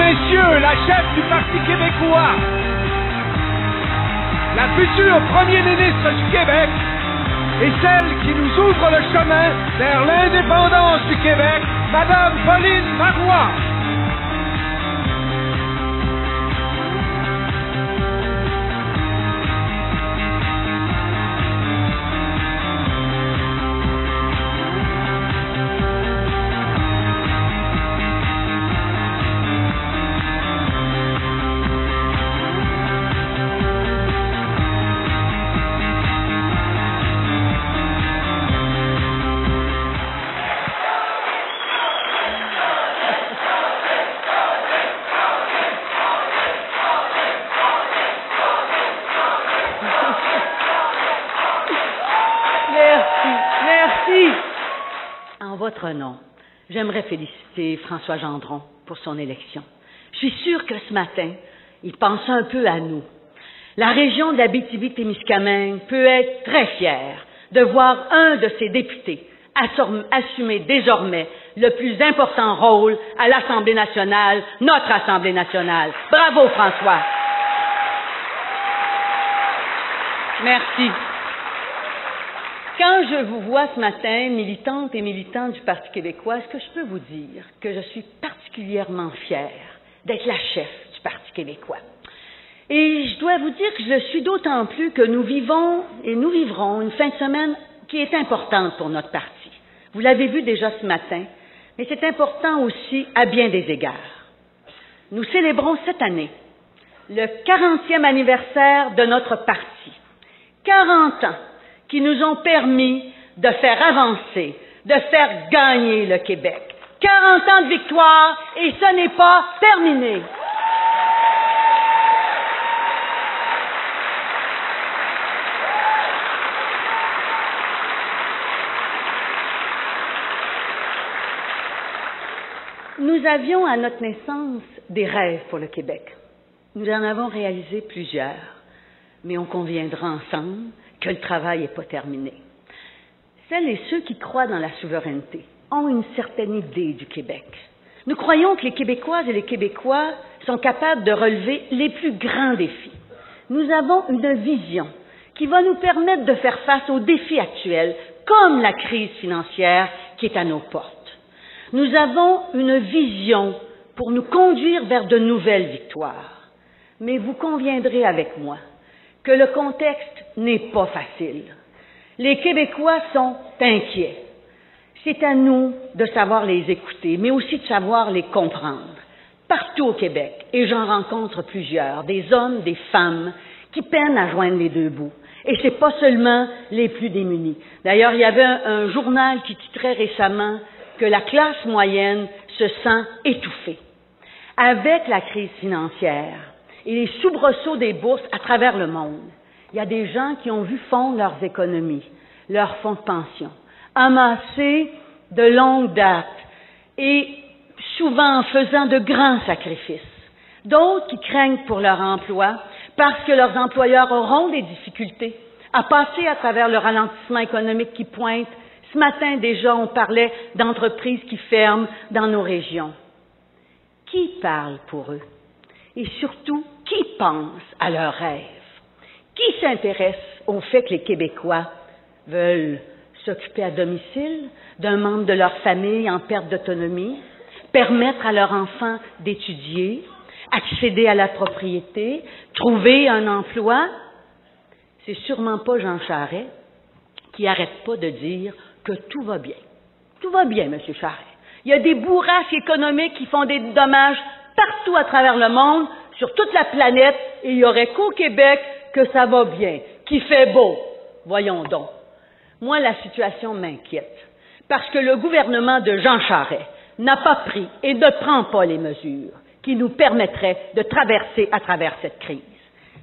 messieurs, la chef du Parti québécois, la future Premier ministre du Québec et celle qui nous ouvre le chemin vers l'indépendance du Québec, Madame Pauline Marois. En votre nom, j'aimerais féliciter François Gendron pour son élection. Je suis sûre que ce matin, il pense un peu à nous. La région de l'Abitibi-Témiscamingue peut être très fière de voir un de ses députés assumer désormais le plus important rôle à l'Assemblée nationale, notre Assemblée nationale. Bravo, François. Merci. Quand je vous vois ce matin, militantes et militants du Parti québécois, est-ce que je peux vous dire que je suis particulièrement fière d'être la chef du Parti québécois? Et je dois vous dire que je le suis d'autant plus que nous vivons et nous vivrons une fin de semaine qui est importante pour notre parti. Vous l'avez vu déjà ce matin, mais c'est important aussi à bien des égards. Nous célébrons cette année le 40e anniversaire de notre parti. 40 ans qui nous ont permis de faire avancer, de faire gagner le Québec. 40 ans de victoire et ce n'est pas terminé. Nous avions à notre naissance des rêves pour le Québec. Nous en avons réalisé plusieurs, mais on conviendra ensemble que le travail n'est pas terminé. Celles et ceux qui croient dans la souveraineté ont une certaine idée du Québec. Nous croyons que les Québécoises et les Québécois sont capables de relever les plus grands défis. Nous avons une vision qui va nous permettre de faire face aux défis actuels, comme la crise financière qui est à nos portes. Nous avons une vision pour nous conduire vers de nouvelles victoires. Mais vous conviendrez avec moi que le contexte n'est pas facile. Les Québécois sont inquiets. C'est à nous de savoir les écouter, mais aussi de savoir les comprendre. Partout au Québec, et j'en rencontre plusieurs, des hommes, des femmes, qui peinent à joindre les deux bouts. Et c'est pas seulement les plus démunis. D'ailleurs, il y avait un journal qui titrait récemment que la classe moyenne se sent étouffée. Avec la crise financière et les soubresauts des bourses à travers le monde, il y a des gens qui ont vu fondre leurs économies, leurs fonds de pension, amassés de longue date et souvent en faisant de grands sacrifices. D'autres qui craignent pour leur emploi parce que leurs employeurs auront des difficultés à passer à travers le ralentissement économique qui pointe. Ce matin déjà, on parlait d'entreprises qui ferment dans nos régions. Qui parle pour eux? Et surtout, qui pense à leurs rêves? Qui s'intéresse au fait que les Québécois veulent s'occuper à domicile d'un membre de leur famille en perte d'autonomie, permettre à leurs enfants d'étudier, accéder à la propriété, trouver un emploi? C'est sûrement pas Jean Charest qui n'arrête pas de dire que tout va bien. Tout va bien, M. Charest. Il y a des bourrasques économiques qui font des dommages partout à travers le monde, sur toute la planète, et il n'y aurait qu'au Québec que ça va bien, qu'il fait beau. Voyons donc. Moi, la situation m'inquiète, parce que le gouvernement de Jean Charest n'a pas pris et ne prend pas les mesures qui nous permettraient de traverser à travers cette crise.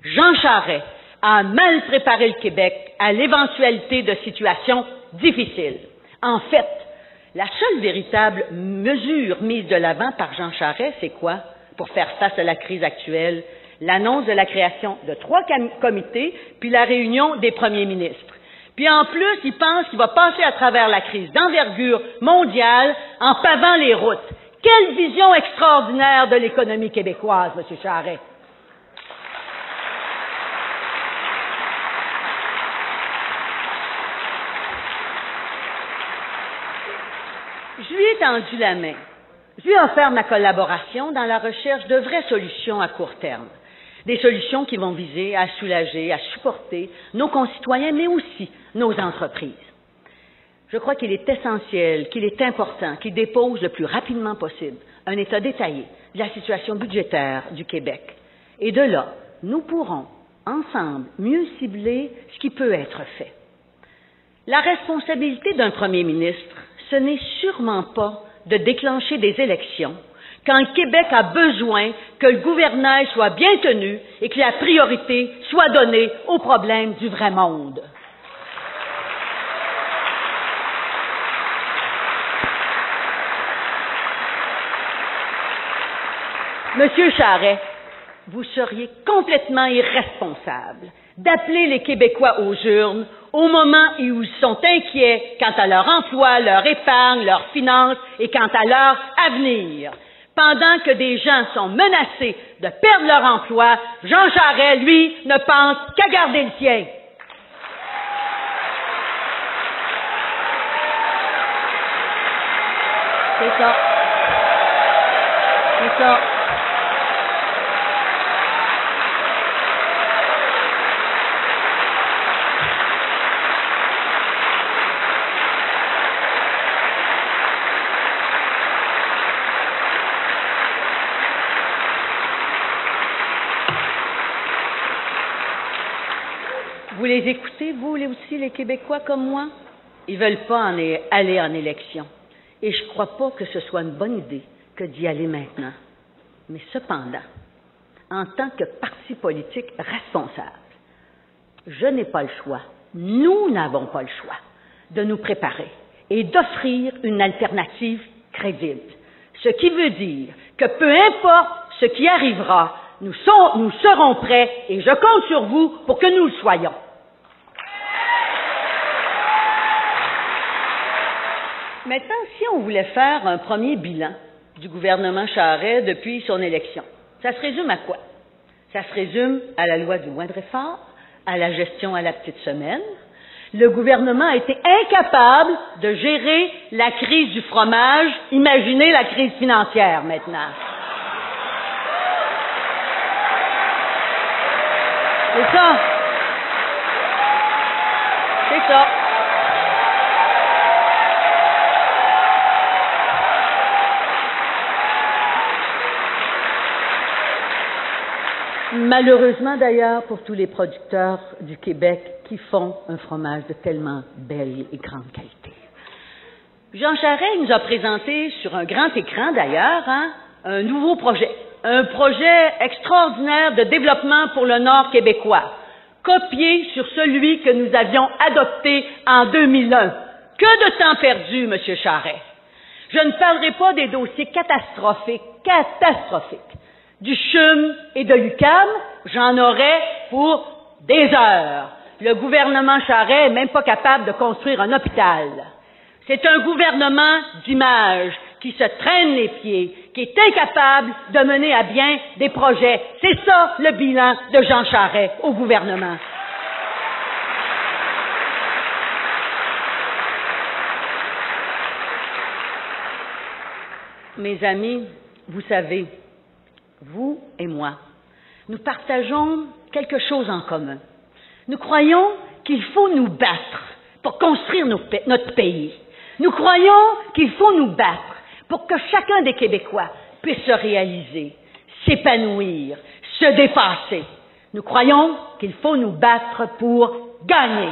Jean Charest a mal préparé le Québec à l'éventualité de situations difficiles. En fait, la seule véritable mesure mise de l'avant par Jean Charest, c'est quoi? Pour faire face à la crise actuelle, l'annonce de la création de 3 comités, puis la réunion des premiers ministres. Puis en plus, il pense qu'il va passer à travers la crise d'envergure mondiale en pavant les routes. Quelle vision extraordinaire de l'économie québécoise, M. Charest. Je lui ai tendu la main. Je lui ai offert ma collaboration dans la recherche de vraies solutions à court terme. Des solutions qui vont viser à soulager, à supporter nos concitoyens, mais aussi nos entreprises. Je crois qu'il est essentiel, qu'il est important, qu'il dépose le plus rapidement possible un état détaillé de la situation budgétaire du Québec. Et de là, nous pourrons, ensemble, mieux cibler ce qui peut être fait. La responsabilité d'un premier ministre, ce n'est sûrement pas de déclencher des élections quand le Québec a besoin que le gouvernail soit bien tenu et que la priorité soit donnée aux problèmes du vrai monde. Monsieur Charest, vous seriez complètement irresponsable d'appeler les Québécois aux urnes au moment où ils sont inquiets quant à leur emploi, leur épargne, leurs finances et quant à leur avenir. Pendant que des gens sont menacés de perdre leur emploi, Jean Charest, lui, ne pense qu'à garder le sien. C'est ça. C'est ça. Vous les écoutez, vous aussi, les Québécois comme moi? Ils ne veulent pas aller en élection. Et je ne crois pas que ce soit une bonne idée que d'y aller maintenant. Mais cependant, en tant que parti politique responsable, je n'ai pas le choix, nous n'avons pas le choix de nous préparer et d'offrir une alternative crédible. Ce qui veut dire que peu importe ce qui arrivera, nous serons prêts et je compte sur vous pour que nous le soyons. Maintenant, si on voulait faire un premier bilan du gouvernement Charest depuis son élection, ça se résume à quoi? Ça se résume à la loi du moindre effort, à la gestion à la petite semaine. Le gouvernement a été incapable de gérer la crise du fromage. Imaginez la crise financière maintenant. C'est ça. C'est ça. Malheureusement d'ailleurs pour tous les producteurs du Québec qui font un fromage de tellement belle et grande qualité. Jean Charest nous a présenté sur un grand écran d'ailleurs un nouveau projet, un projet extraordinaire de développement pour le Nord québécois, copié sur celui que nous avions adopté en 2001. Que de temps perdu, M. Charest! Je ne parlerai pas des dossiers catastrophiques, du CHUM et de l'UQAM, j'en aurais pour des heures. Le gouvernement Charest n'est même pas capable de construire un hôpital. C'est un gouvernement d'image qui se traîne les pieds, qui est incapable de mener à bien des projets. C'est ça le bilan de Jean Charest au gouvernement. Mes amis, vous savez, vous et moi, nous partageons quelque chose en commun. Nous croyons qu'il faut nous battre pour construire notre pays. Nous croyons qu'il faut nous battre pour que chacun des Québécois puisse se réaliser, s'épanouir, se dépasser. Nous croyons qu'il faut nous battre pour gagner.